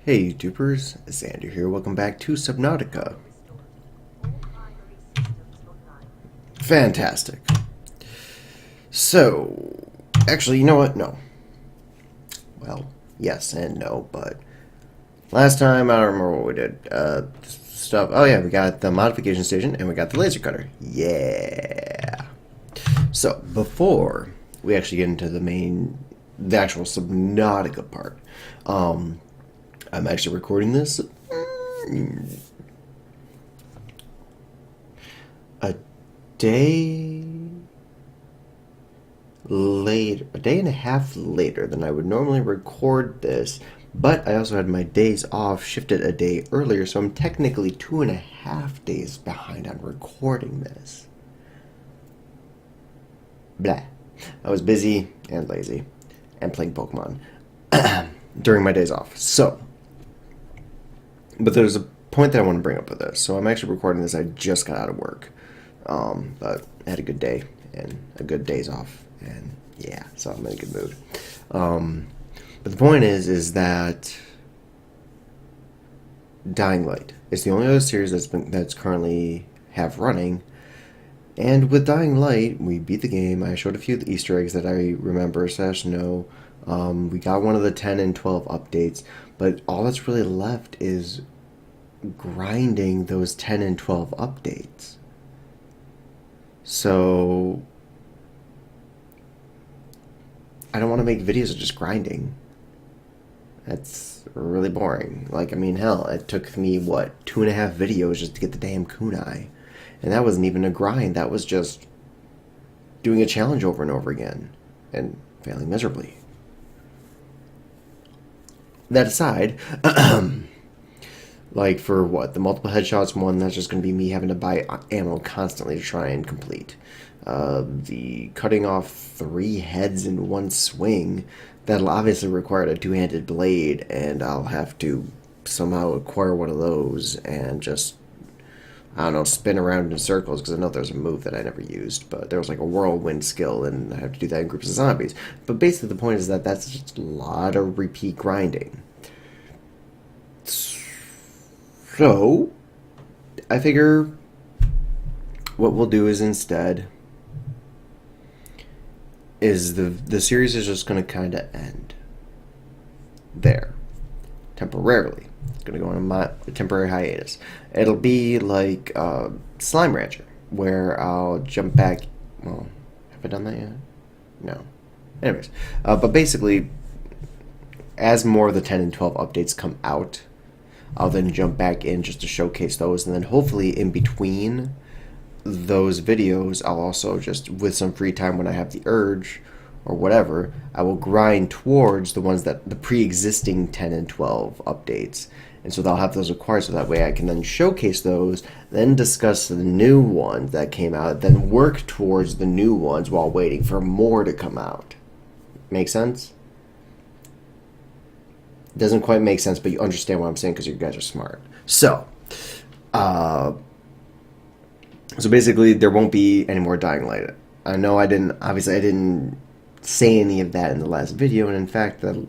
Hey YouTubers, Xander here, welcome back to Subnautica. Fantastic. So, actually, you know what? No. Well, yes and no, but last time, I don't remember what we did. Stuff. Oh yeah, we got the modification station and we got the laser cutter. Yeah. So, before we actually get into the actual Subnautica part, I'm actually recording this a day later, a day and a half later than I would normally record this, but I also had my days off shifted a day earlier, so I'm technically 2.5 days behind on recording this. Blah. I was busy and lazy and playing Pokemon during my days off. So, but there's a point that I want to bring up with this. So I'm actually recording this. I just got out of work, but I had a good day and a good days off, and yeah, so I'm in a good mood. But the point is that Dying Light is the only other series that's currently have running. And with Dying Light, we beat the game. I showed a few of the Easter eggs that I remember / know. We got one of the 10 and 12 updates, but all that's really left is grinding those 10 and 12 updates. So I don't want to make videos of just grinding. That's really boring. Like, I mean, hell, it took me, what, 2.5 videos just to get the damn kunai. And that wasn't even a grind. That was just doing a challenge over and over again and failing miserably. That aside, like for what, the multiple headshots one, that's just going to be me having to buy ammo constantly to try and complete. The cutting off 3 heads in one swing, that'll obviously require a 2-handed blade, and I'll have to somehow acquire one of those and just, I don't know, spin around in circles, because I know there's a move that I never used, but there was like a whirlwind skill, and I have to do that in groups of zombies. But basically the point is that that's just a lot of repeat grinding. So, I figure what we'll do is instead is the series is just going to kind of end there temporarily. It's going to go on a temporary hiatus. It'll be like Slime Rancher, where I'll jump back. Well, have I done that yet? No. Anyways, but basically, as more of the 10 and 12 updates come out, I'll then jump back in just to showcase those, and then hopefully in between those videos, I'll also just, with some free time when I have the urge or whatever, I will grind towards the ones that the pre-existing 10 and 12 updates. And so they'll have those acquired, so that way I can then showcase those, then discuss the new ones that came out, then work towards the new ones while waiting for more to come out. Make sense? Doesn't quite make sense, but you understand what I'm saying because you guys are smart. So basically, there won't be any more Dying Light. I know I didn't say any of that in the last video, and in fact, the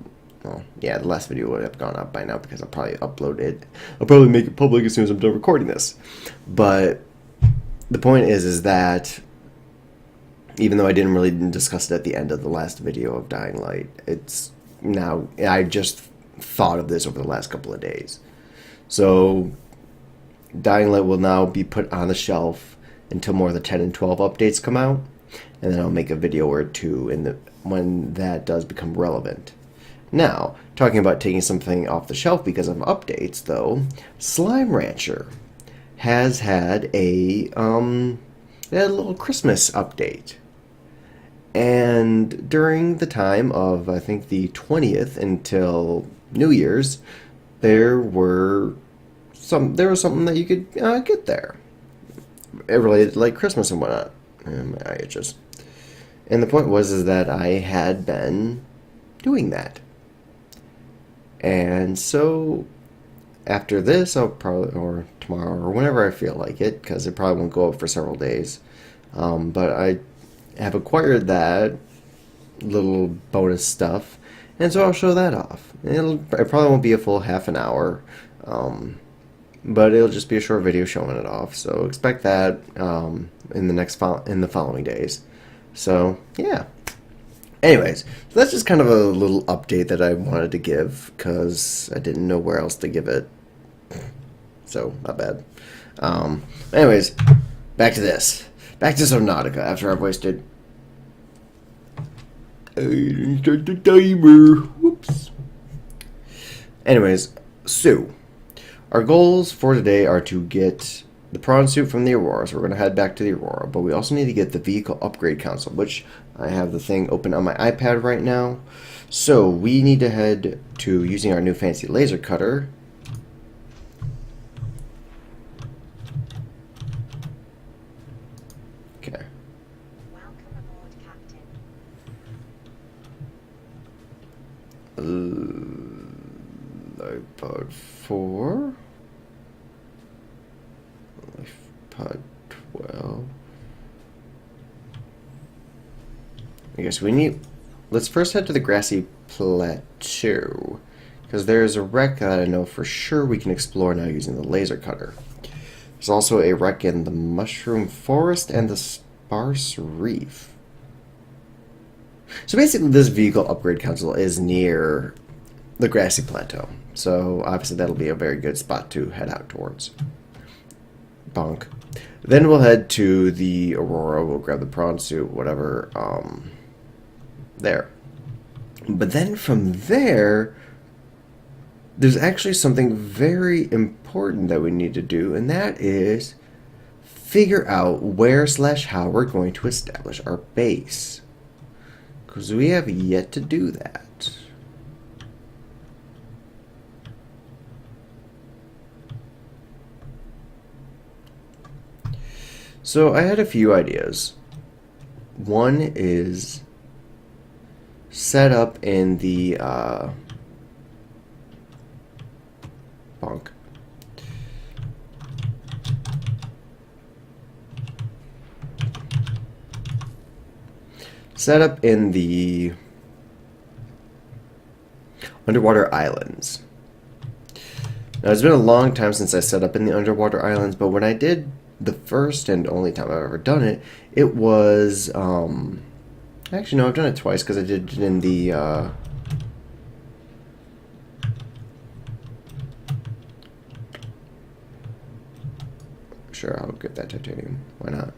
last video would have gone up by now because I'll probably upload it. I'll probably make it public as soon as I'm done recording this. But the point is that even though I didn't really discuss it at the end of the last video of Dying Light, it's now, I just thought of this over the last couple of days. So Dying Light will now be put on the shelf until more of the 10 and 12 updates come out, and then I'll make a video or two when that does become relevant. Now, talking about taking something off the shelf because of updates, though, Slime Rancher has had a little Christmas update. And during the time of, I think, the 20th until New Year's, there was something that you could get there. It related to, like, Christmas and whatnot. And my eye itches. And the point was that I had been doing that. And so after this, I'll probably, or tomorrow, or whenever I feel like it, because it probably won't go up for several days. But I have acquired that little bonus stuff, And so I'll show that off. It probably won't be a full half an hour, but it'll just be a short video showing it off. So expect that in the following days. So yeah. Anyways, so that's just kind of a little update that I wanted to give because I didn't know where else to give it. So not bad. Anyways, back to this. Back to Subnautica after I've wasted. I didn't start the timer. Whoops. Anyways, so our goals for today are to get the prawn suit from the Aurora, so we're going to head back to the Aurora, but we also need to get the vehicle upgrade console, which I have the thing open on my iPad right now. So we need to head to using our new fancy laser cutter. Okay. Welcome aboard, Captain. iPod 4. iPod 12. I guess we need. Let's first head to the grassy plateau, because there's a wreck that I know for sure we can explore now using the laser cutter. There's also a wreck in the mushroom forest and the sparse reef. So basically, this vehicle upgrade console is near the grassy plateau. So obviously, that'll be a very good spot to head out towards. Bonk. Then we'll head to the Aurora. We'll grab the prawn suit, whatever. There. But then from there, there's actually something very important that we need to do, and that is figure out where/how we're going to establish our base. Because we have yet to do that. So I had a few ideas. One is set up in the bonk. Set up in the underwater islands. Now, it's been a long time since I set up in the underwater islands, but when I did the first and only time I've ever done it, it was actually, no, I've done it twice because I did it in the sure, I'll get that titanium. Why not?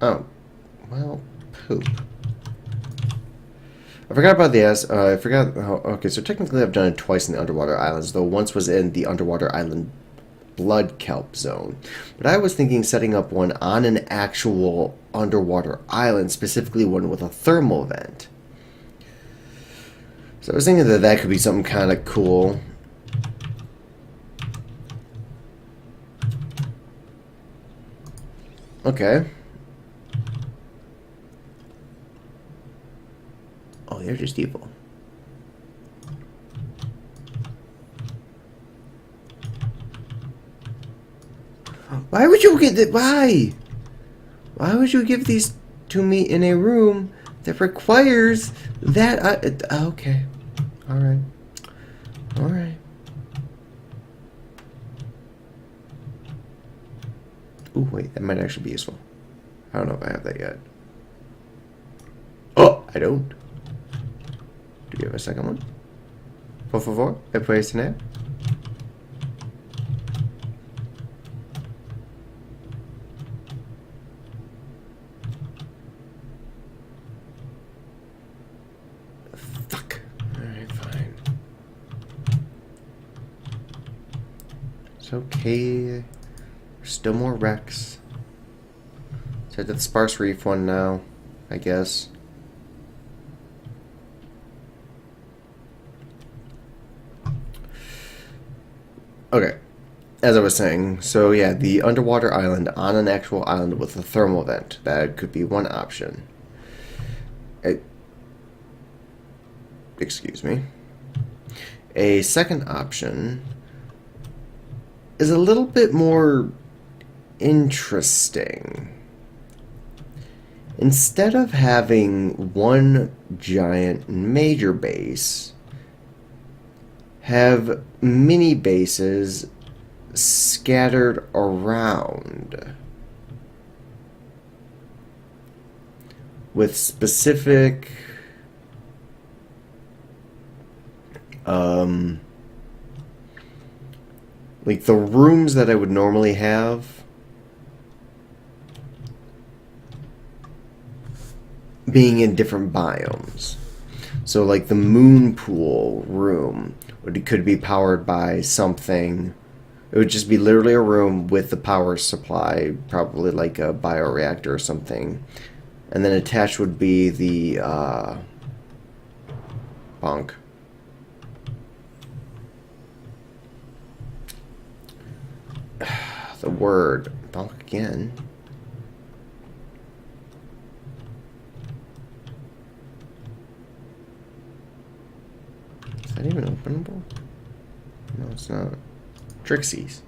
Oh, well, poop. I forgot about the S. I forgot how. Okay, so technically I've done it twice in the underwater islands, though once was in the underwater island blood kelp zone. But I was thinking setting up one on an actual underwater island, specifically one with a thermal vent. So I was thinking that that could be something kind of cool. Okay. Oh, they're just evil. Why would you get that? Why? Why would you give these to me in a room that requires that? Okay. Alright. Alright. Ooh, wait. That might actually be useful. I don't know if I have that yet. Oh, I don't. Do you have a second one? Por favor, ¿me puedes tener? Fuck. Alright, fine. It's okay. There's still more wrecks. So I did the sparse reef one now, I guess. Okay, as I was saying, so yeah, the underwater island on an actual island with a thermal vent. That could be one option. Excuse me. A second option is a little bit more interesting. Instead of having one giant major base, have mini bases scattered around with specific like the rooms that I would normally have being in different biomes. So like the moon pool room could be powered by something. It would just be literally a room with the power supply, probably like a bioreactor or something. And then attached would be the bonk. The word bonk again. Is that even openable? No, it's not. Trixies.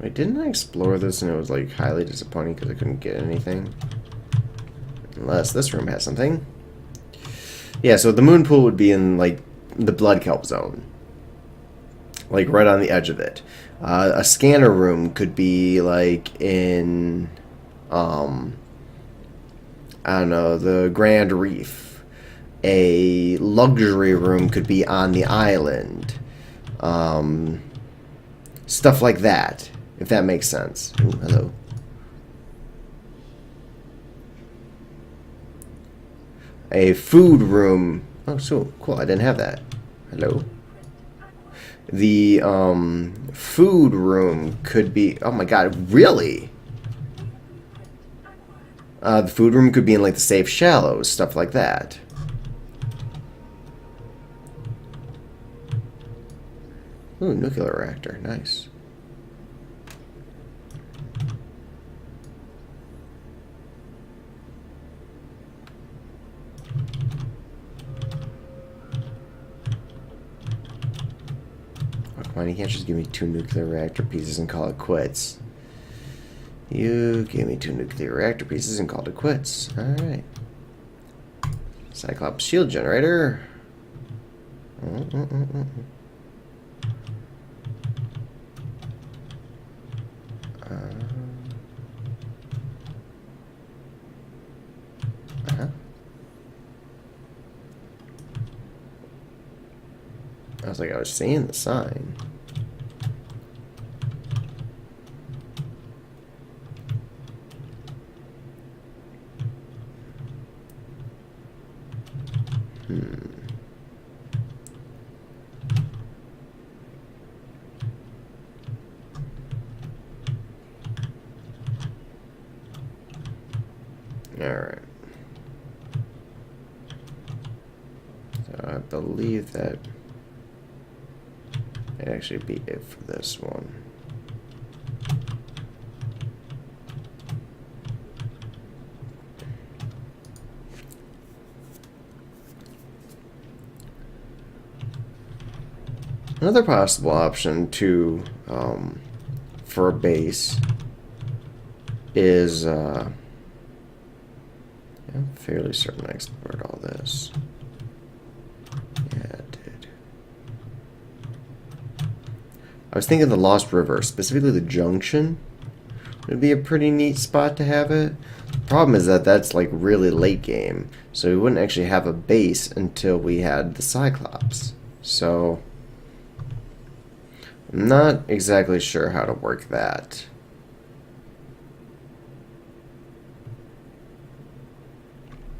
Wait, didn't I explore this and it was like highly disappointing because I couldn't get anything? Unless this room has something. Yeah, so the moon pool would be in like the blood kelp zone. Like right on the edge of it. A scanner room could be like in I don't know, the Grand Reef. A luxury room could be on the island. Stuff like that, if that makes sense. Ooh, hello. A food room. Oh, so cool. I didn't have that. Hello. The food room could be. Oh my god, really? The food room could be in like the safe shallows, stuff like that. Ooh, nuclear reactor, nice. Oh, come on, you can't just give me 2 nuclear reactor pieces and call it quits. You gave me 2 nuclear reactor pieces and called it quits. Alright. Cyclops shield generator. I was like, I was seeing the sign. Alright. So I believe that might actually be it for this one. Another possible option to for a base is I'm fairly certain I explored all this. Yeah, I did. I was thinking the Lost River, specifically the Junction, would be a pretty neat spot to have it. The problem is that that's like really late game, so we wouldn't actually have a base until we had the Cyclops. So I'm not exactly sure how to work that.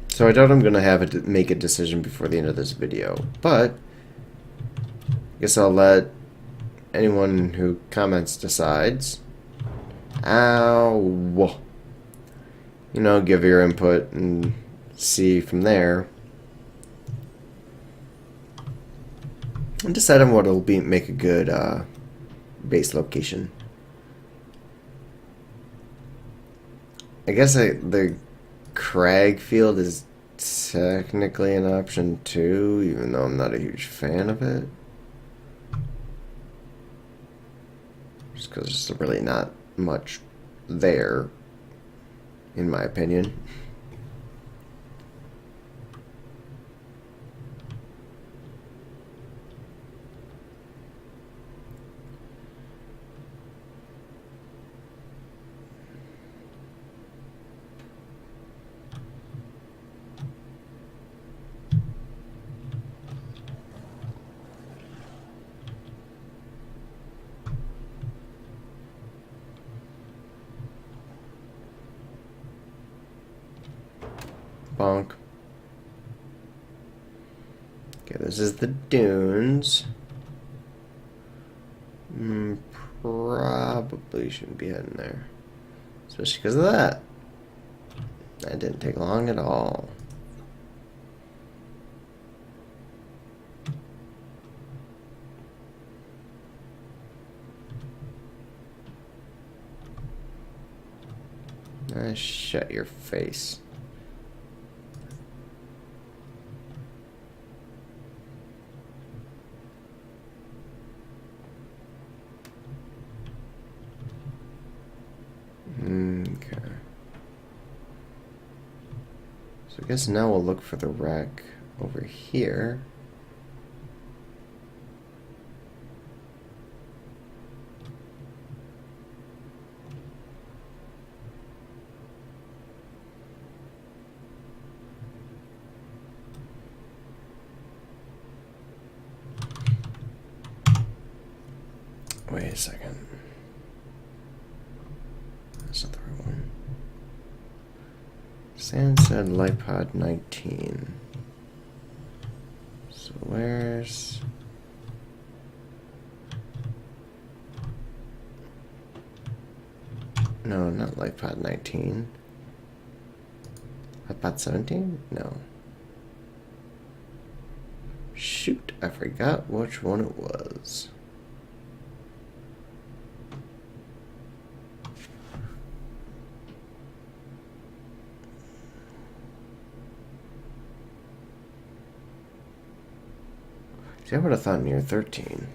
So I doubt I'm going to have to make a decision before the end of this video, but I guess I'll let anyone who comments decides. Ow. You know, give your input and see from there. And decide on what will be make a good base location. I guess the Crag field is technically an option too, even though I'm not a huge fan of it. because there's really not much there, in my opinion. Bonk. Okay, this is the dunes. Probably shouldn't be heading there. Especially because of that. That didn't take long at all. Shut your face. Okay. So I guess now we'll look for the wreck over here. Wait a second. That's not the right one. Sand said LifePod 19. So where's... No, not LifePod 19. LifePod 17? No. Shoot, I forgot which one it was. See, I would have thought near 13.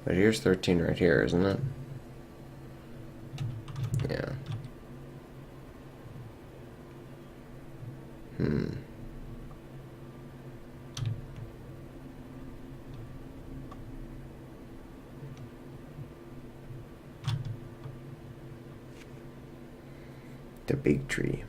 But here's 13 right here, isn't it? Yeah. The big tree.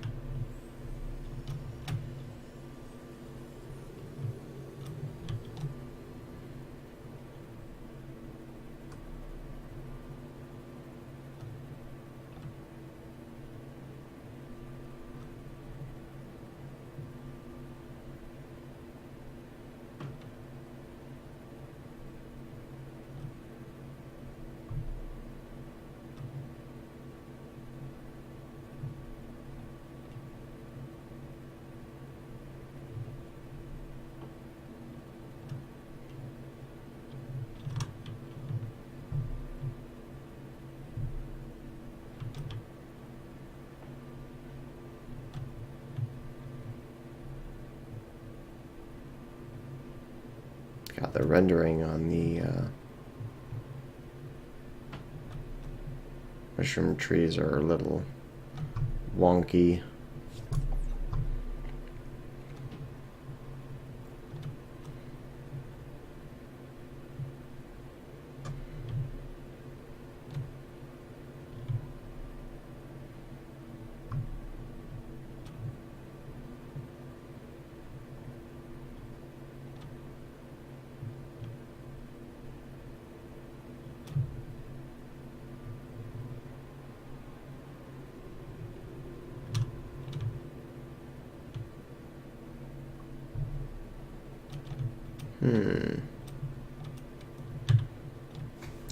God, the rendering on the mushroom trees are a little wonky.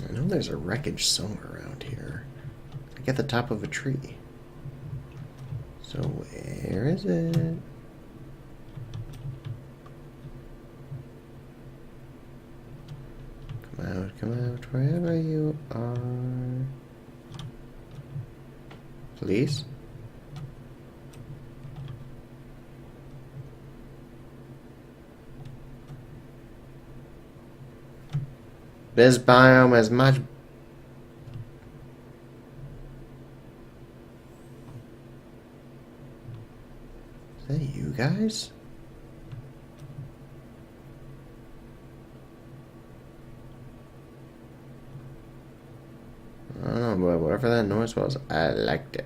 I know there's a wreckage somewhere around here. Like at the top of a tree. So where is it? Come out, wherever you are. Please? This biome is much. Is that you guys? I don't know, but whatever that noise was, I liked it.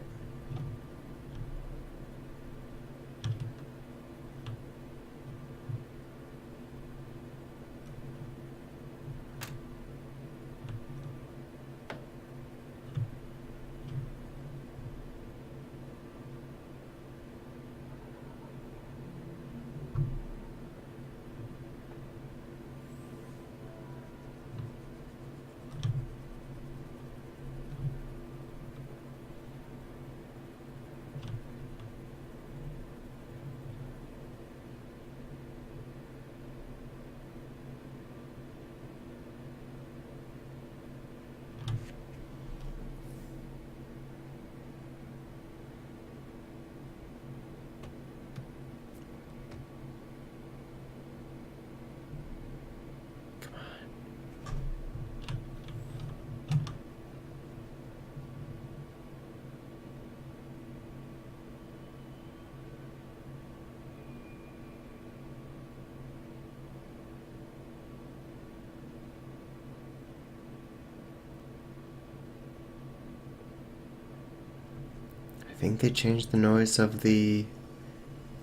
I think they changed the noise of the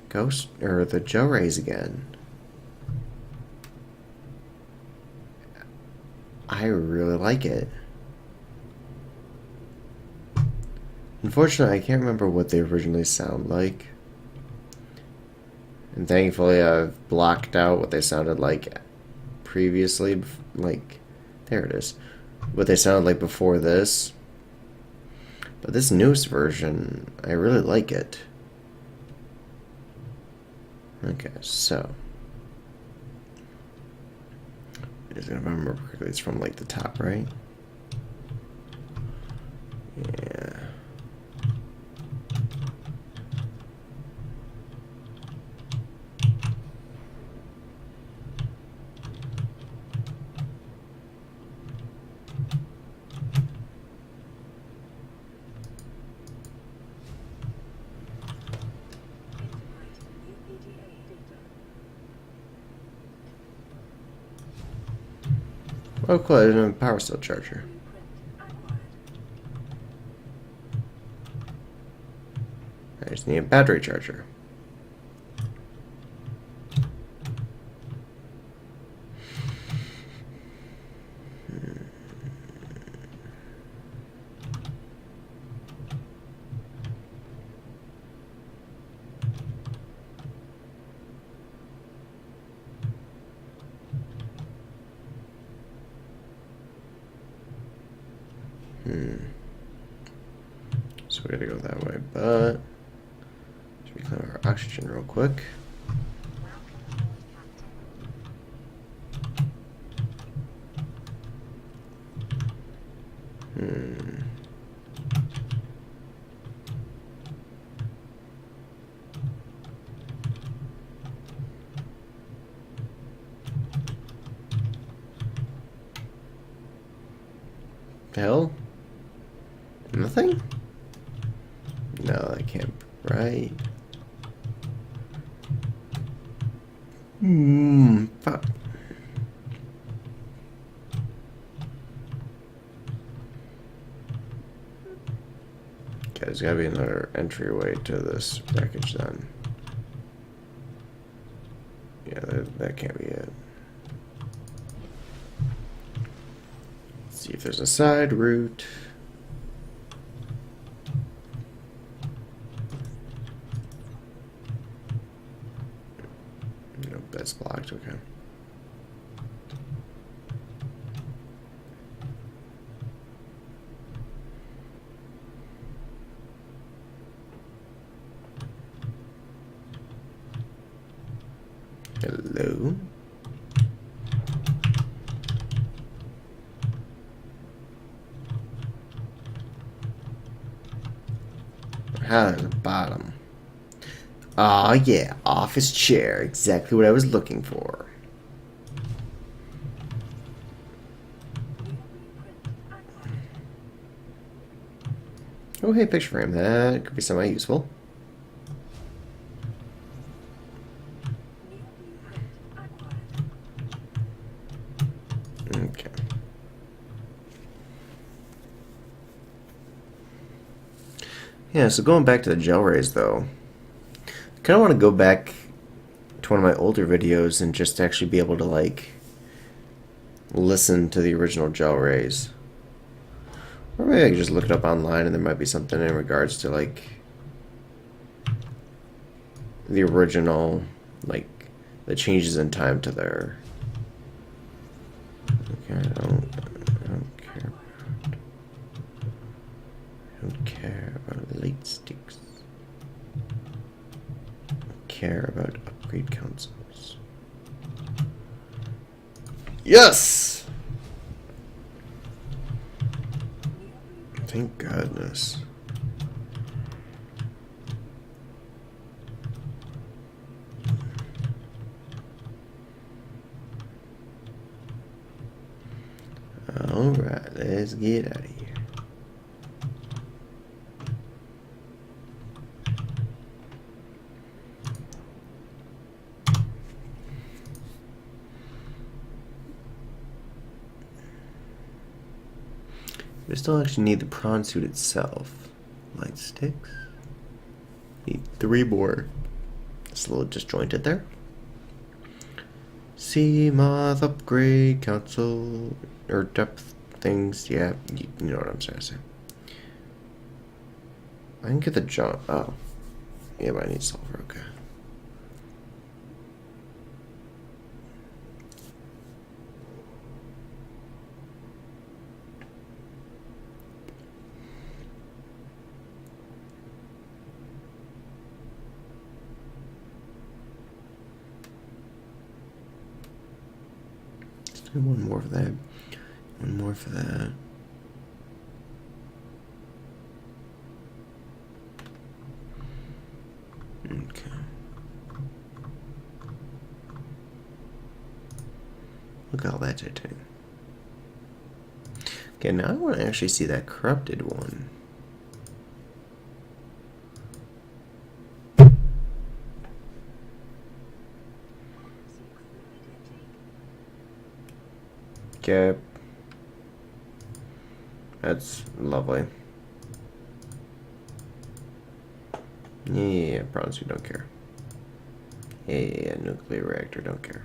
ghost or the Joe rays again. I really like it. Unfortunately, I can't remember what they originally sound like. And thankfully, I've blocked out what they sounded like previously. Like, there it is. What they sounded like before this. But this newest version, I really like it. Okay, so. I'm just gonna remember correctly, it's from like the top, right? Yeah. Oh, cool, I didn't have a power cell charger. I just need a battery charger. So we gotta go that way, but should we clear our oxygen real quick? Hell? Nothing? No, that can't be right. Fuck. Okay, there's gotta be another entryway to this wreckage then. Yeah, that can't be it. Let's see if there's a side route. Nope, that's blocked, okay. Hello? At the bottom. Oh yeah, office chair. Exactly what I was looking for. Oh, hey, picture frame. That could be semi-useful. Okay. Yeah, so going back to the gel rays, though, I kind of want to go back to one of my older videos and just actually be able to, like, listen to the original gel rays. Or maybe I could just look it up online and there might be something in regards to, like, the original, like, the changes in time to their... Okay, I don't care. I don't care about light sticks. I care about upgrade consoles. Yes! Thank goodness. Alright, let's get out of here. We still actually need the prawn suit itself. Light sticks. Need 3 more. It's a little disjointed there. Sea moth upgrade council or depth things. Yeah, you know what I'm trying to say. I can get the jump. Oh, yeah, but I need sulfur. Okay. One more for that. One more for that. Okay. Look at all that titanium. Okay, now I want to actually see that corrupted one. Okay. That's lovely. Yeah, prawn suit, don't care. Yeah, nuclear reactor, don't care.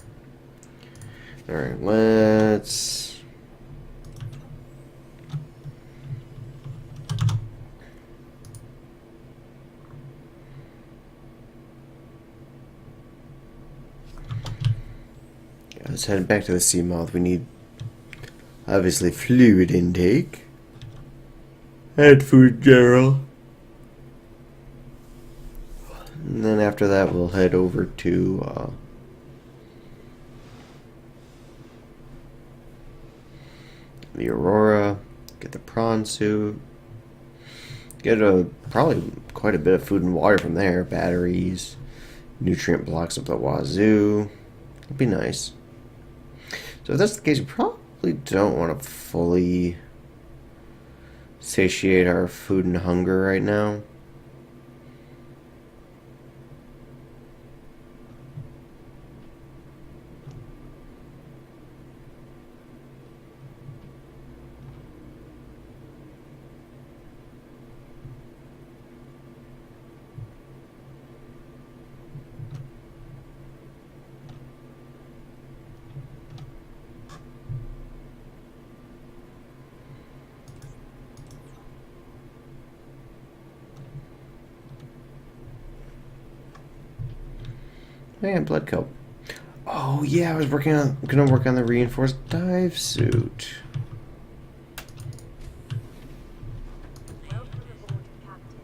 Alright, let's... Yeah, let's head back to the sea moth. We need, obviously, fluid intake. And food in general. And then after that, we'll head over to the Aurora, get the prawn suit, get probably quite a bit of food and water from there, batteries, nutrient blocks up the wazoo. It'd be nice. So if that's the case, we probably don't want to fully satiate our food and hunger right now. Man, blood kelp. Oh yeah, I was gonna work on the reinforced dive suit. Welcome aboard, Captain.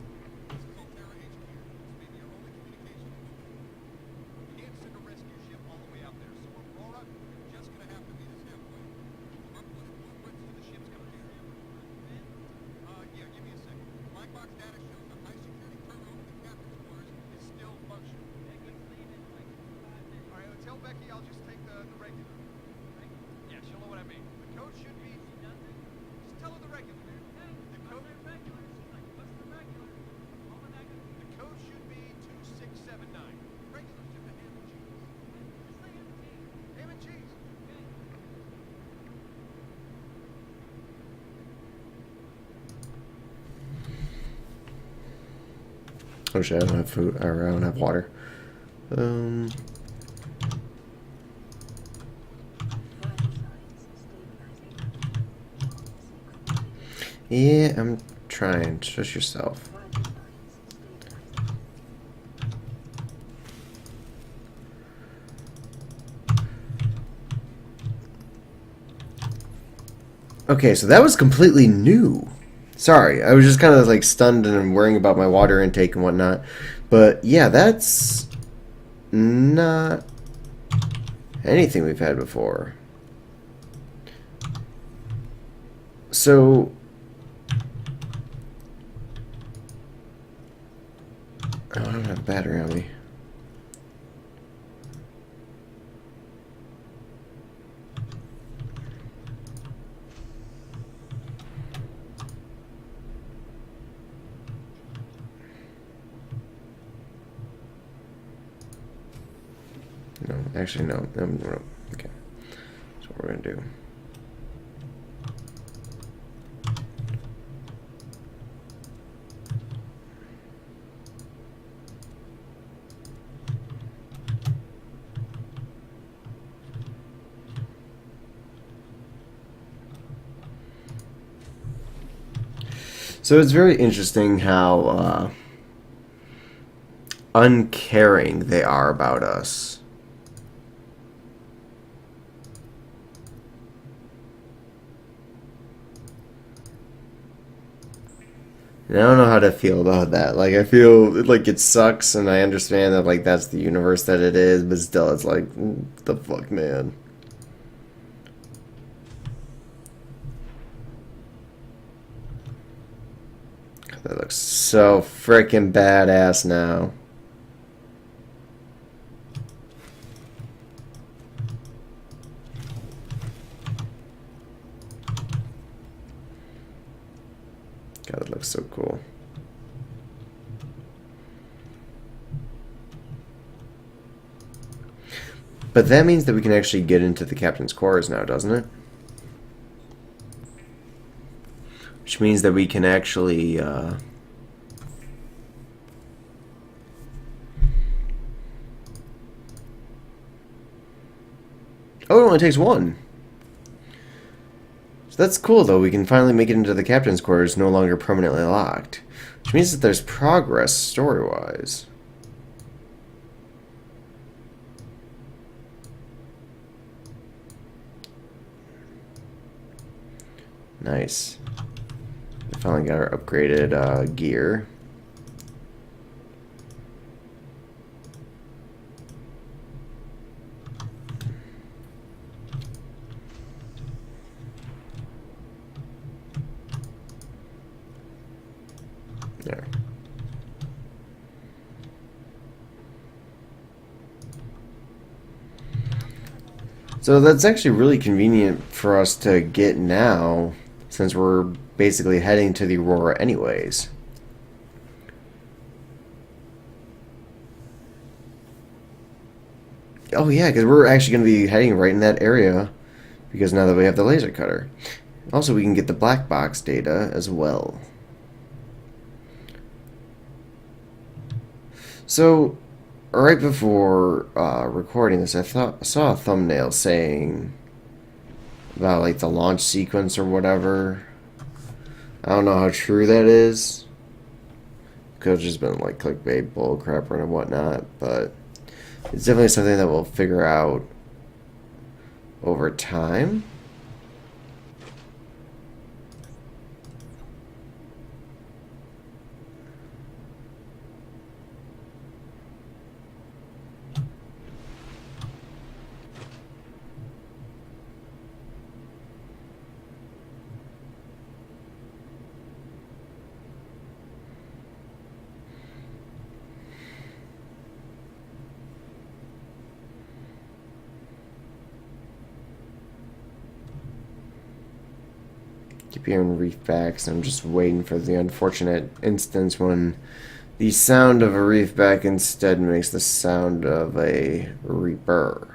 Terra HQ. This may be your only communication. We can't send a rescue ship all the way out there, so Aurora, you're just gonna have to meet us halfway. Mark what blueprints to the ship's computer. Yeah, give me a second. Black box data shows a high security terminal in the captain's quarters is still functional. All right, tell Becky I'll just take the regular. Yeah, she'll know what I mean. The code should be. Just tell her the regular, man. The code. Oh shit, I don't have food, or I don't have water. Um. Yeah, I'm trying. Just yourself. Okay, so that was completely new. Sorry, I was just kind of like stunned and worrying about my water intake and whatnot. But yeah, that's not anything we've had before. So I don't have a battery on me. No, actually, no. No. Okay. That's what we're going to do. So it's very interesting how uncaring they are about us. And I don't know how to feel about that. Like, I feel like it sucks, and I understand that, like, that's the universe that it is, but still, it's like, the fuck, man. God, that looks so freaking badass now. God, it looks so cool. But that means that we can actually get into the captain's quarters now, doesn't it? Which means that we can actually, oh, it only takes one. So that's cool, though. We can finally make it into the captain's quarters, no longer permanently locked. Which means that there's progress, story-wise. Nice. We finally got our upgraded gear. There. So that's actually really convenient for us to get now, since we're basically heading to the Aurora anyways. Oh yeah, because we're actually going to be heading right in that area, because now that we have the laser cutter. Also, we can get the black box data as well. So, right before recording this, I saw a thumbnail saying about like the launch sequence or whatever. I don't know how true that is. Could have just been like clickbait bullcrap and whatnot, but it's definitely something that we'll figure out over time. Keep hearing reef backs. I'm just waiting for the unfortunate instance when the sound of a reef back instead makes the sound of a reaper.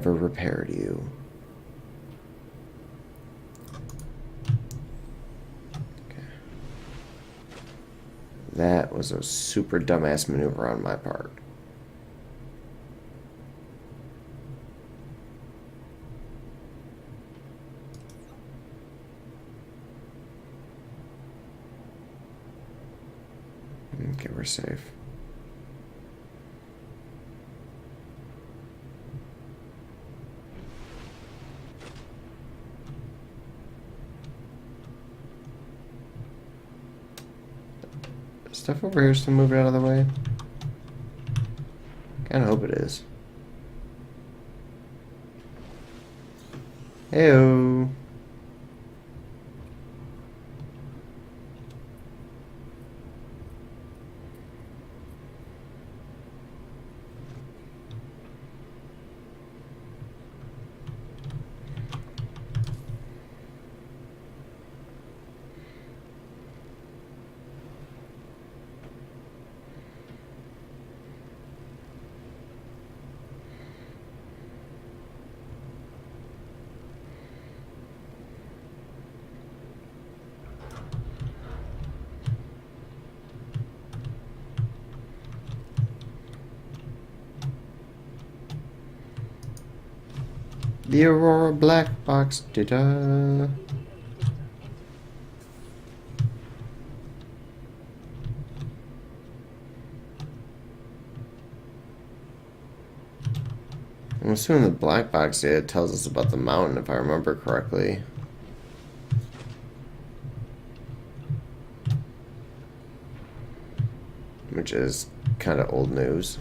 never repaired you. Okay. That was a super dumbass maneuver on my part. Okay, we're safe. Stuff over here still moving out of the way? Kinda hope it is. Heyo. The Aurora black box data. I'm assuming the black box data tells us about the mountain, if I remember correctly. Which is kind of old news.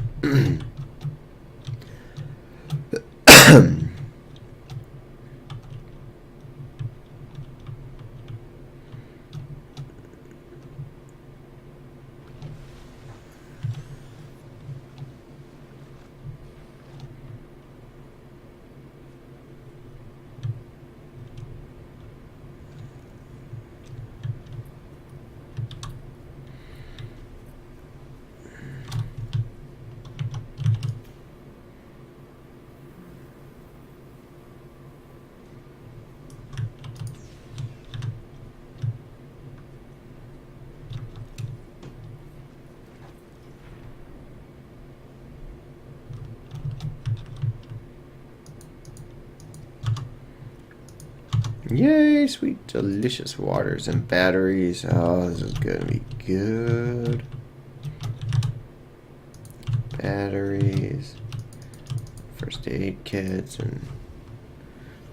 Yay, sweet, delicious waters and batteries. Oh, this is gonna be good. Batteries, first aid kits, and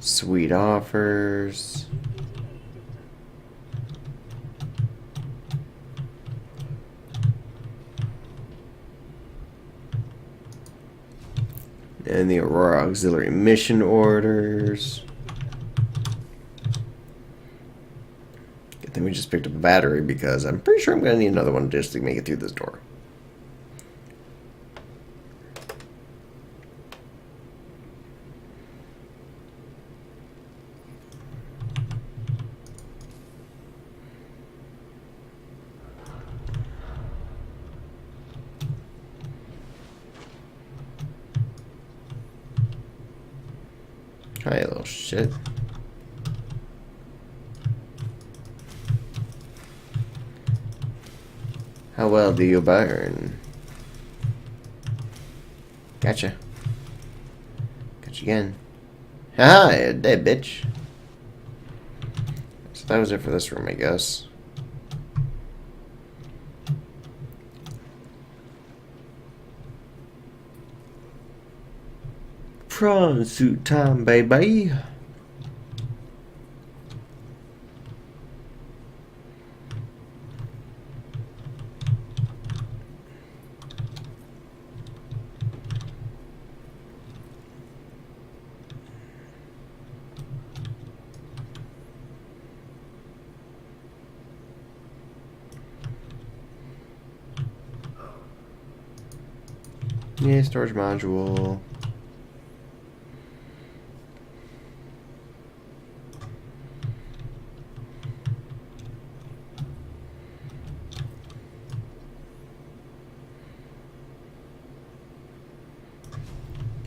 sweet offers. And the Aurora auxiliary mission orders. Good thing we just picked up a battery because I'm pretty sure I'm going to need another one just to make it through this door. Hi, little shit. How well do you burn? Gotcha. Gotcha again. Haha, you're dead, bitch. So that was it for this room, I guess. Prawn suit time, baby. Yeah, storage module.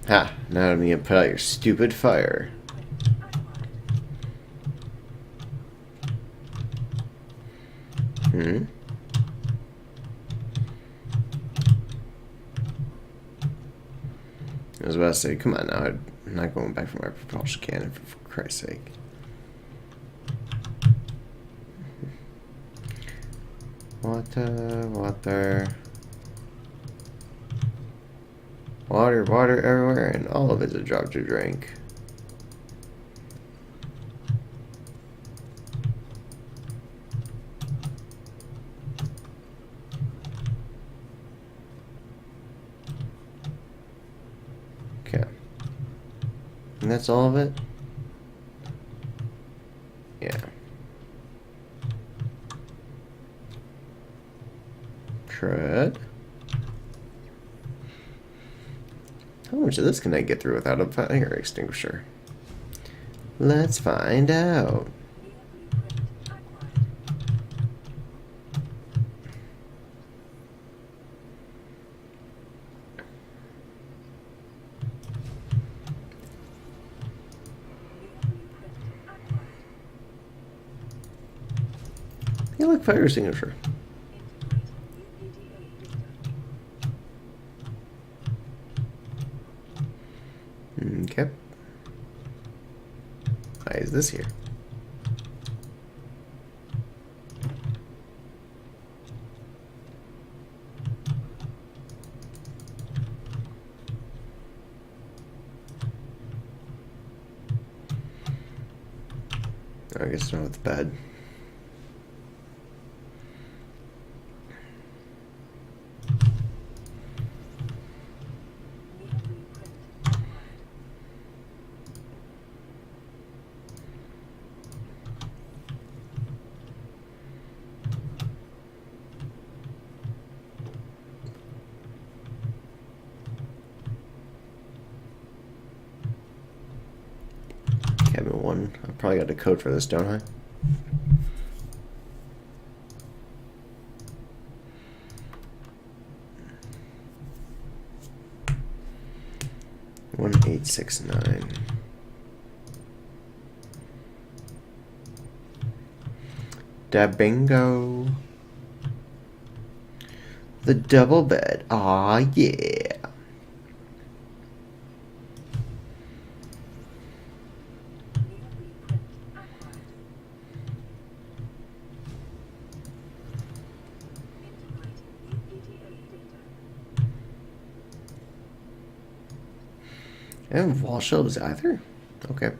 Ha! Now I'm gonna put out your stupid fire. Hmm? I was about to say, come on now, I'm not going back for my propulsion cannon, for Christ's sake. Water, water. Water, water everywhere, and all of it's a drop to drink. Okay. And that's all of it? Yeah. Crud. How much of this can I get through without a fire extinguisher? Let's find out. Hey, look, fire extinguisher. Okay. Why is this here? I guess not with the bed. Cabin 1. I probably got a code for this, don't I? One 869. Da bingo. The double bed. Aw, yeah. I don't have wall shelves either. Okay.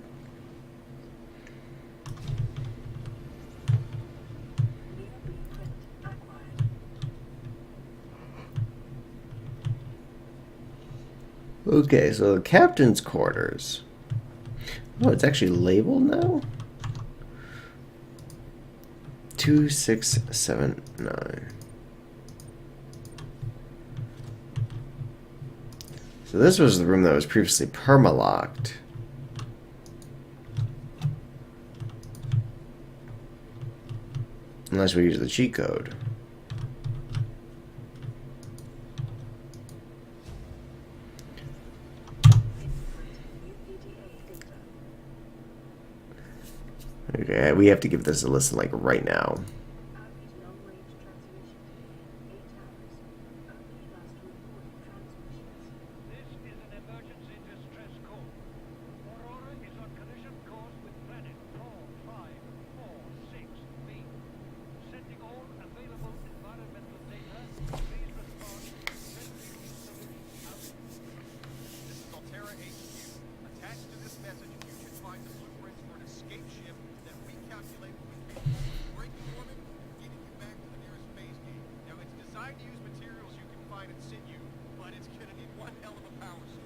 Okay, so the captain's quarters. Oh, it's actually labeled now? 2679. So this was the room that was previously perma-locked. Unless we use the cheat code. Okay, we have to give this a listen like right now. This is an emergency distress call. Aurora is on collision course with planet 4546b. Sending all available environmental data. Please respond. Rescue solution out. This is Altera HQ. Attached to this message, you should find the blueprints for an escape ship that we calculate will be capable of breaking orbit and getting you back to the nearest phase gate. Now, it's designed to use materials you can find in situ, but it's going to need one hell of a power source.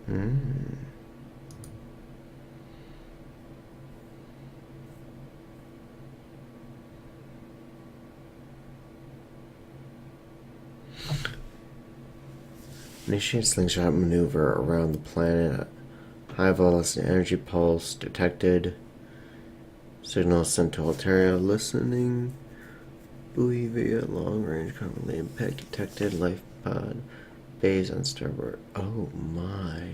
Hmm. Initiate slingshot maneuver around the planet. High velocity energy pulse detected. Signal sent to Altaria. Listening. buoy via long range cover impact detected life pod base on starboard. Oh my.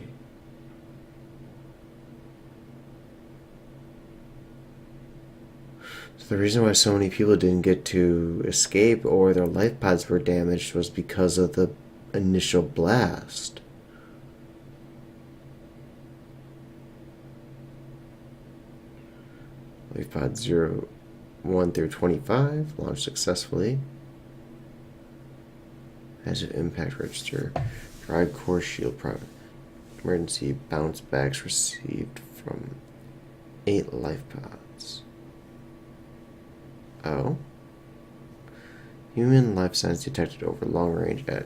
So the reason why so many people didn't get to escape or their life pods were damaged was because of the initial blast. Life pod 1 through 25 launched successfully. Hazard impact register. Drive core shield product. Emergency bounce backs received from 8 life pods. Oh. Human life signs detected over long range at.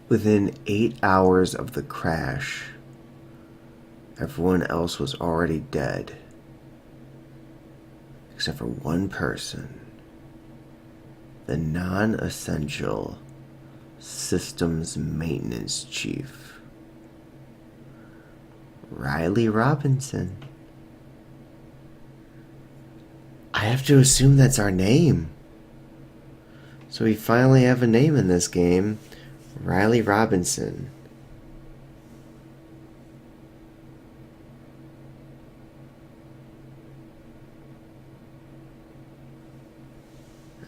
Within 8 hours of the crash, everyone else was already dead. Except for one person. The non-essential systems maintenance chief. Riley Robinson. I have to assume that's our name. So we finally have a name in this game. Riley Robinson.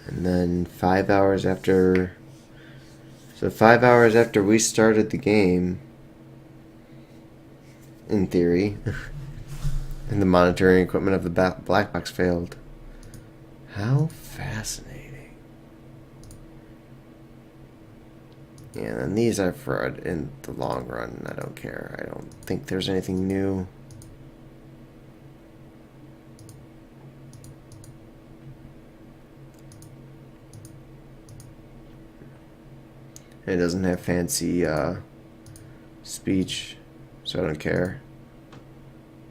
And then 5 hours after... So 5 hours after we started the game, in theory, and the monitoring equipment of the black box failed. How fascinating. Yeah, and these are for in the long run. I don't care. I don't think there's anything new. It doesn't have fancy speech, so I don't care.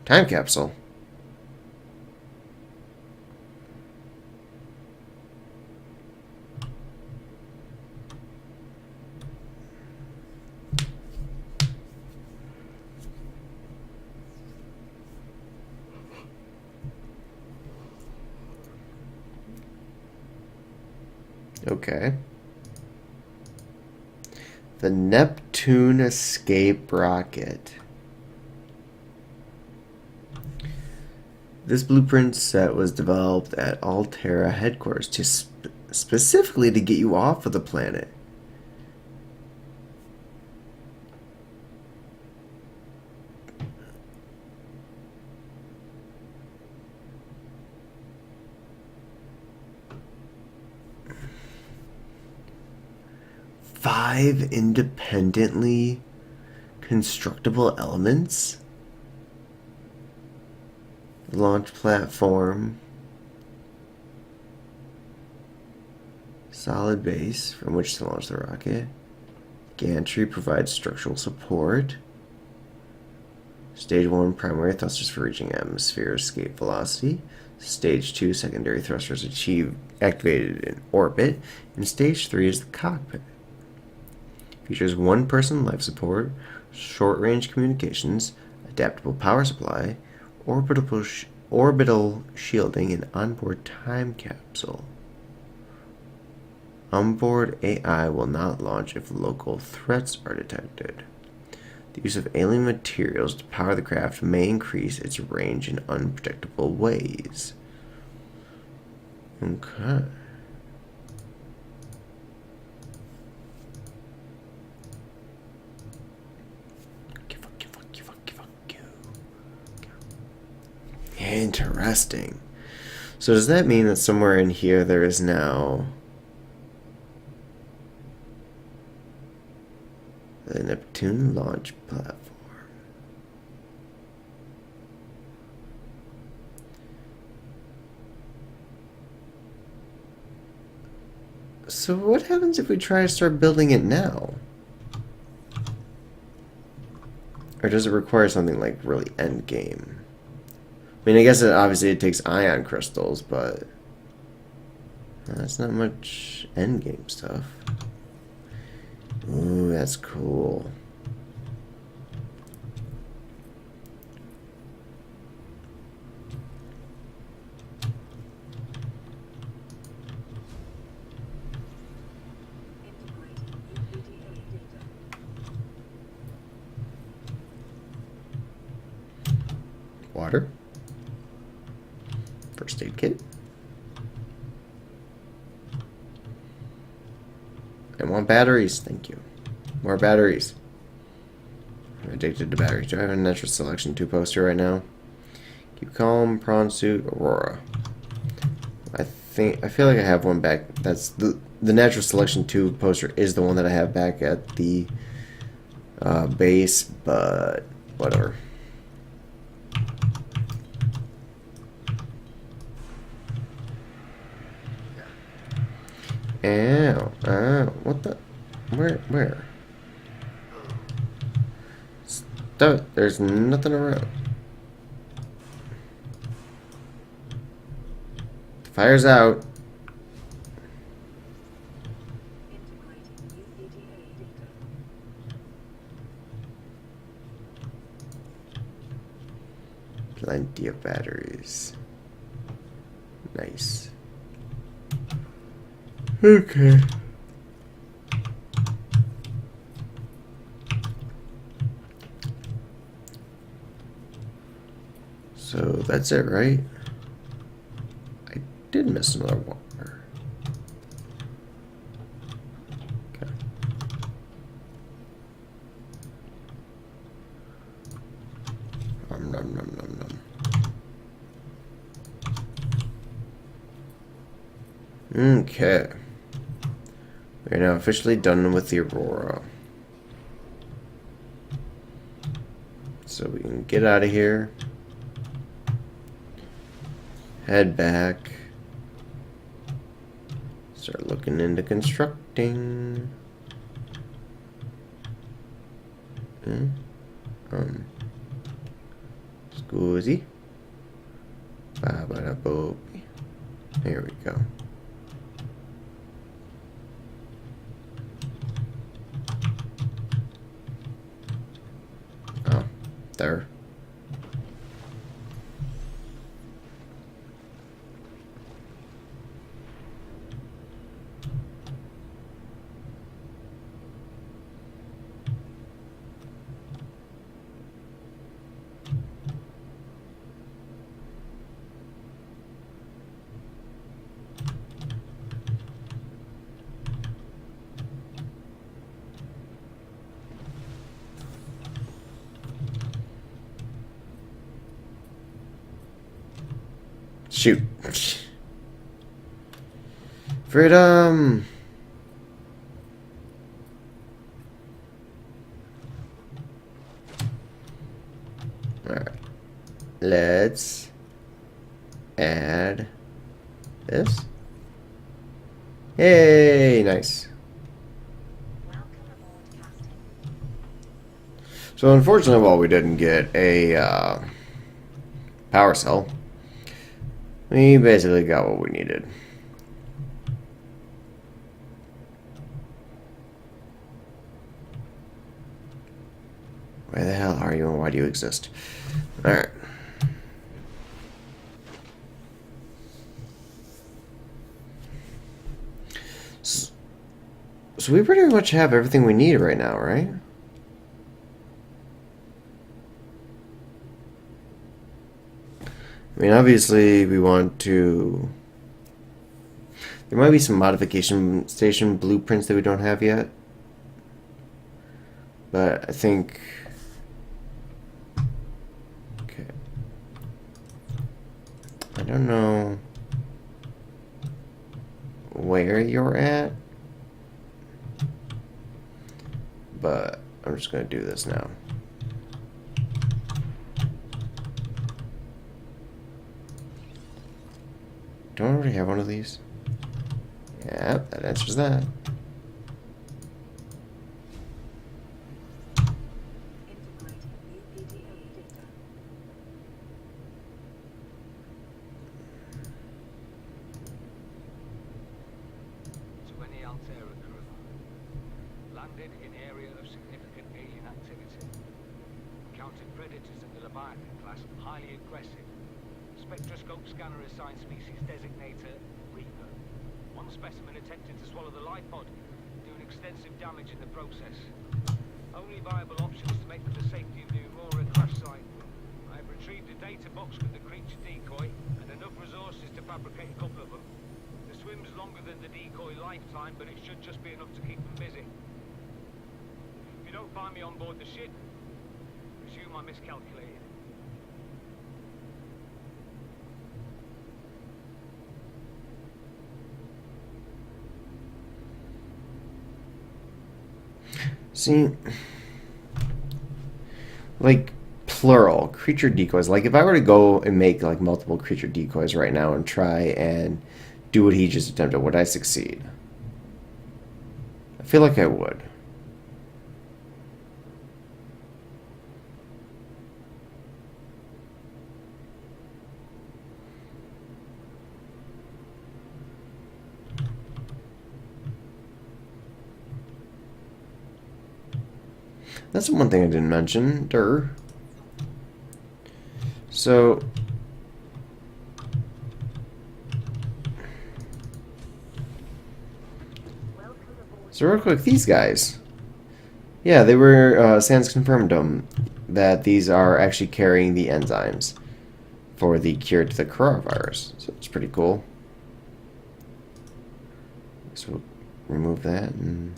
Time capsule. Okay. The Neptune escape rocket. This blueprint set was developed at Altera headquarters to specifically to get you off of the planet. Five independently constructible elements. Launch platform. Solid base from which to launch the rocket. Gantry provides structural support. Stage 1 primary thrusters for reaching atmosphere escape velocity. Stage 2 secondary thrusters activated in orbit. And Stage 3 is the cockpit. Features one-person life support, short-range communications, adaptable power supply, orbital shielding, and onboard time capsule. Onboard AI will not launch if local threats are detected. The use of alien materials to power the craft may increase its range in unpredictable ways. Okay. Interesting. So does that mean that somewhere in here there is now the Neptune launch platform? So what happens if we try to start building it now? Or does it require something like really end game? I mean, I guess obviously it takes ion crystals, but that's not much end game stuff. Ooh, that's cool. Water. First aid kit. I want batteries. Thank you. More batteries. I'm addicted to batteries. Do I have a natural selection 2 poster right now? Keep calm, prawn suit, Aurora. I feel like I have one back. That's the natural selection 2 poster is the one that I have back at the base, but whatever. Ow, ow, what the? Where? Stop, there's nothing around. Fire's out. Plenty of batteries. Nice. Okay. So that's it, right? I did miss another water. Okay. Nom nom nom nom nom. Okay. We're now officially done with the Aurora. So we can get out of here. Head back. Start looking into constructing. Scusi. Ba-ba-da-bo. Here we go. Oh, there. Shoot. Freedom. Alright. Let's add this. Hey, nice. Welcome aboard, Captain. So unfortunately, while we didn't get a power cell, we basically got what we needed. Where the hell are you and why do you exist? Alright. So we pretty much have everything we need right now, right? I mean, obviously, we want to... There might be some modification station blueprints that we don't have yet. But I think... Okay. I don't know where you're at. But I'm just going to do this now. Don't I already have one of these? Yep, that answers that. Altera crew. Landed in area of significant alien activity. Encountered predators in the Leviathan class, highly aggressive. Spectroscope scanner assigned species designator Reaper. One specimen attempted to swallow the life pod, doing extensive damage in the process. Only viable option is to make for the safety of the Aurora crash site. I have retrieved a data box with the creature decoy and enough resources to fabricate a couple of them. The swim's longer than the decoy lifetime, but it should just be enough to keep them busy. If you don't find me on board the ship, presume I miscalculated. See, like plural creature decoys. Like if I were to go and make like multiple creature decoys right now and try and do what he just attempted, would I succeed? I feel like I would. That's one thing I didn't mention. So real quick, these guys. Yeah, they were, Sans confirmed them that these are actually carrying the enzymes for the cure to the coronavirus. So it's pretty cool. So we'll remove that and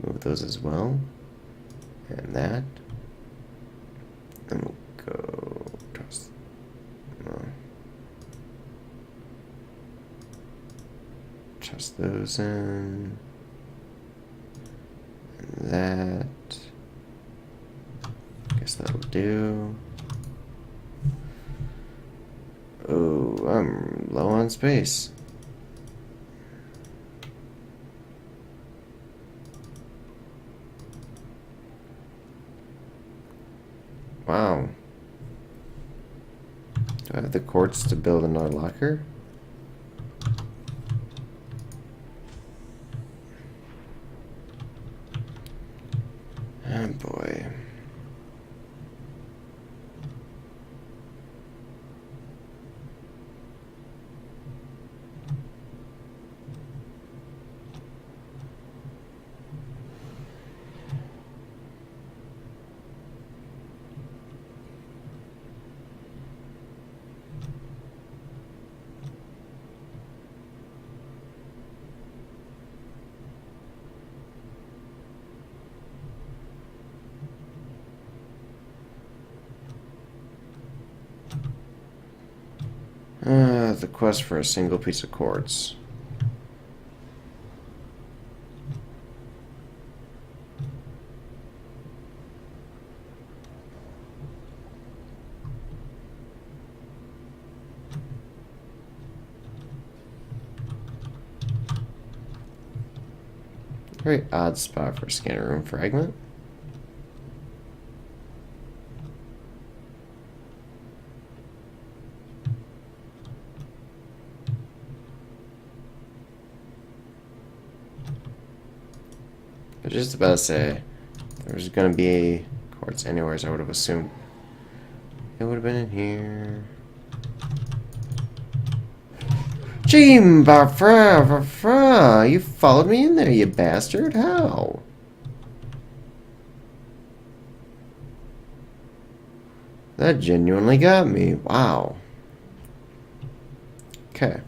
move those as well, and that, and we'll go toss. Toss those in, and that. Guess that'll do. Oh, I'm low on space. Wow. Do I have the quartz to build another locker? Oh boy. The quest for a single piece of quartz. Very odd spot for a scanner room fragment. I was just about to say, if there was going to be a quartz anywhere, I would have assumed it would have been in here. You followed me in there, you bastard. How? That genuinely got me. Wow. Okay.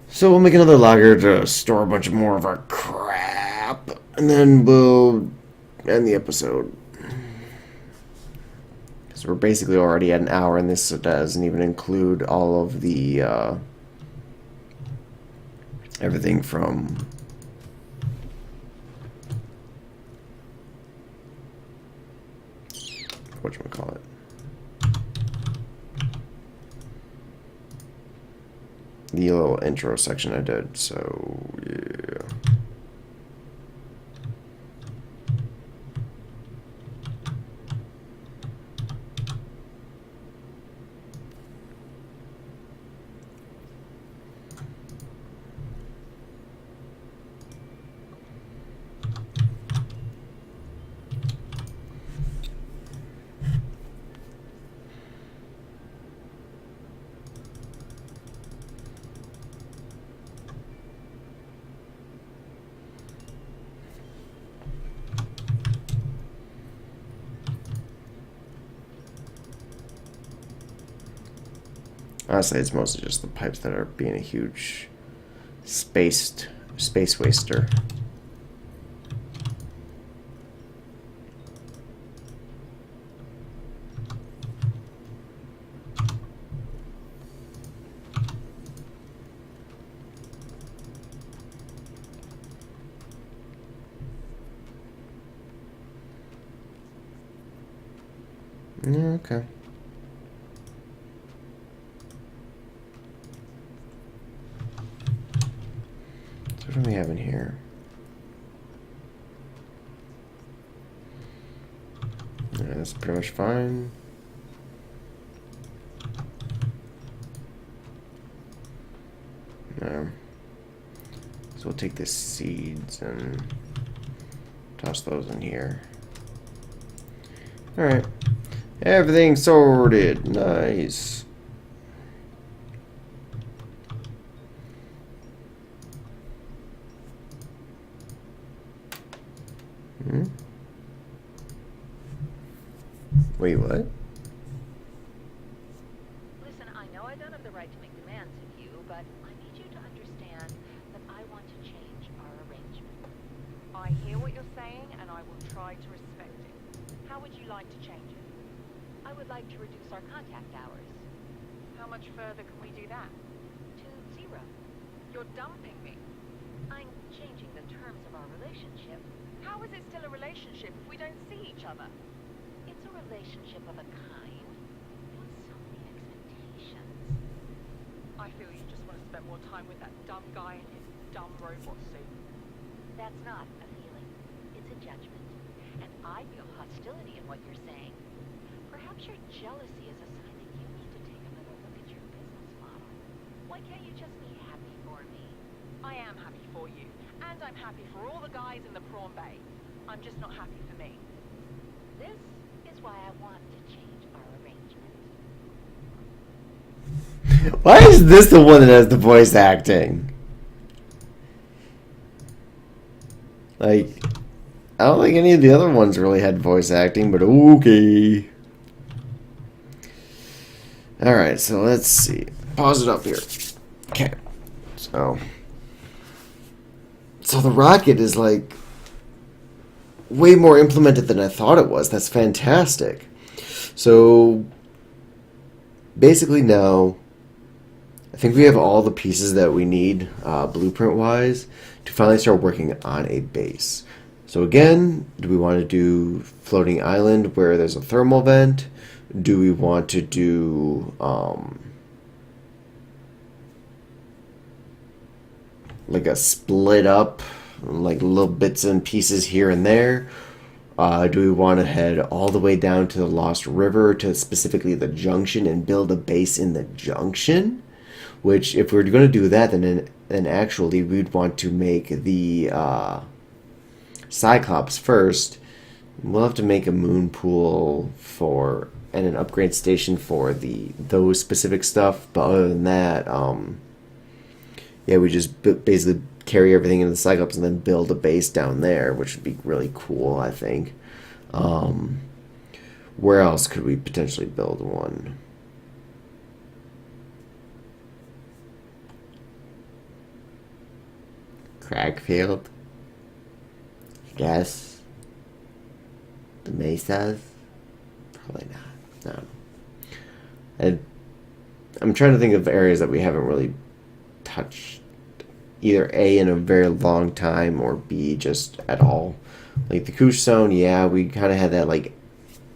So we'll make another logger to store a bunch more of our crap, and then we'll end the episode. So we're basically already at an hour, and this doesn't even include all of the everything from whatchamacallit. The little intro section I did, so yeah. Honestly, it's mostly just the pipes that are being a huge space waster. Yeah, okay. So what do we have in here? Yeah, that's pretty much fine. So we'll take the seeds and toss those in here. Alright. Everything sorted. Nice. Hmm? Wait, what? Listen, I know I don't have the right to make demands of you, but I need you to understand that I want to change our arrangement. I hear what you're saying, and I will try to respect it. How would you like to change it? I would like to reduce our contact hours. How much further can we do that? To 0. You're dumping me. I'm changing the terms of our relationship. How is it still a relationship if we don't see each other? It's a relationship of a kind. There are so many expectations. I feel you just want to spend more time with that dumb guy in his dumb robot suit. That's not a feeling. It's a judgment. And I feel hostility in what you're saying. Perhaps your jealousy is a sign that you need to take another look at your business model. Why can't you just be happy for me? I am happy for you. And I'm happy for all the guys in the prawn bay. I'm just not happy for me. This is why I want to change our arrangement. Why is this the one that has the voice acting? Like, I don't think any of the other ones really had voice acting, but okay. Alright, so let's see. Pause it up here. Okay. So the rocket is like way more implemented than I thought it was. That's fantastic. So basically now I think we have all the pieces that we need blueprint wise to finally start working on a base. So again, do we want to do floating island where there's a thermal vent? Do we want to do like a split up, like little bits and pieces here and there? Do we want to head all the way down to the Lost River to specifically the junction and build a base in the junction? Which, if we're going to do that, then actually we'd want to make the Cyclops first. We'll have to make a moon pool for and an upgrade station for those specific stuff. But other than that, yeah, we just basically carry everything into the Cyclops and then build a base down there, which would be really cool, I think. Where else could we potentially build one? Cragfield? I guess. The Mesas? Probably not. No. I'm trying to think of areas that we haven't really touched either A in a very long time or B just at all. Like the Koosh zone, yeah, we kind of had that, like,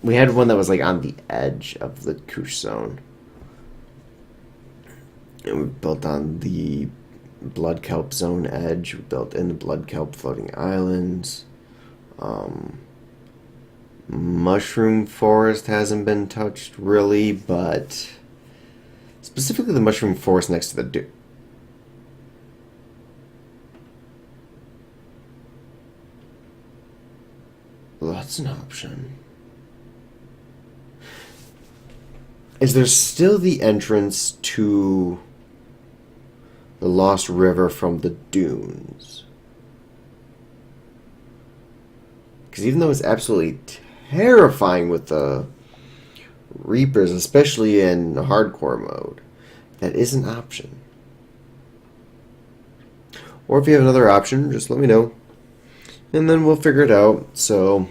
we had one that was like on the edge of the Koosh zone. And we built on the Blood Kelp zone edge. We built in the Blood Kelp floating islands. Mushroom forest hasn't been touched really, but specifically the mushroom forest next to the well, that's an option. Is there still the entrance to the Lost River from the dunes? Because even though it's absolutely terrifying with the Reapers, especially in hardcore mode, that is an option. Or if you have another option, just let me know. And then we'll figure it out. So,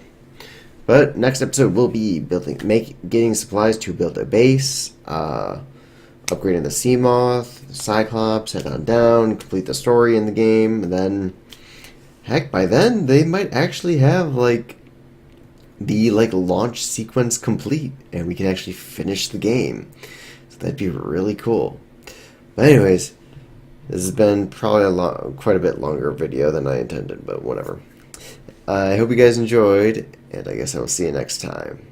but next episode will be getting supplies to build a base, upgrading the Seamoth, Cyclops, head on down, complete the story in the game, and then, heck, by then they might actually have the launch sequence complete, and we can actually finish the game. So that'd be really cool. But anyways, this has been probably quite a bit longer video than I intended, but whatever. I hope you guys enjoyed, and I guess I will see you next time.